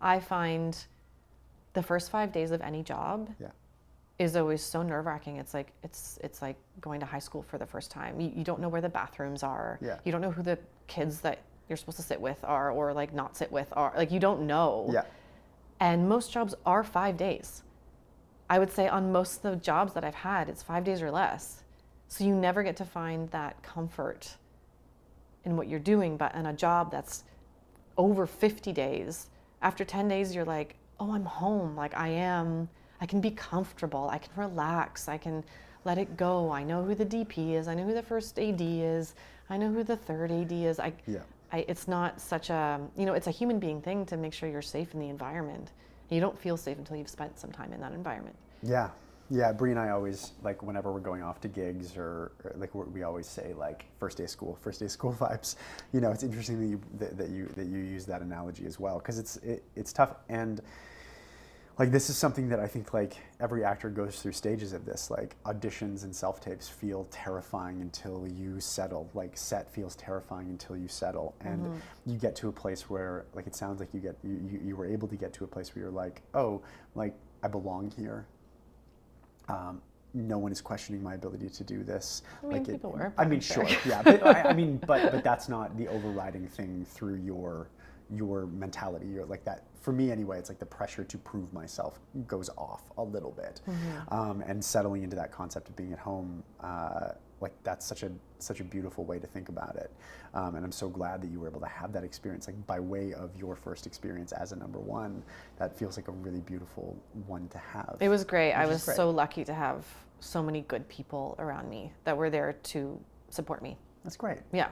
I find the first 5 days of any job is always so nerve-wracking. It's like going to high school for the first time. You don't know where the bathrooms are. Yeah. You don't know who the kids that you're supposed to sit with are, or like not sit with are. Like, you don't know. Yeah. And most jobs are 5 days. I would say on most of the jobs that I've had, it's 5 days or less. So you never get to find that comfort in what you're doing. But in a job that's over 50 days, after 10 days, you're like, oh, I'm home. Like, I can be comfortable. I can relax. I can let it go. I know who the DP is. I know who the first AD is. I know who the third AD is. It's not such a, it's a human being thing to make sure you're safe in the environment. You don't feel safe until you've spent some time in that environment. Yeah. Yeah, Bree and I always, like, whenever we're going off to gigs or like we always say, like, first day of school vibes. It's interesting that you use that analogy as well, because it's tough. And like, this is something that I think, like, every actor goes through stages of this. Like, auditions and self-tapes feel terrifying until you settle. Like, set feels terrifying until you settle. And you get to a place where, like, it sounds like you were able to get to a place where you're like, oh, like, I belong here. No one is questioning my ability to do this. I mean, people were. I mean, sure, yeah. But but that's not the overriding thing through your mentality. You're like that. For me, anyway, it's like the pressure to prove myself goes off a little bit, and settling into that concept of being at home. Like, that's such a beautiful way to think about it, and I'm so glad that you were able to have that experience, like, by way of your first experience as a number one. That feels like a really beautiful one to have. It was great. I was so lucky to have so many good people around me that were there to support me. That's great. Yeah.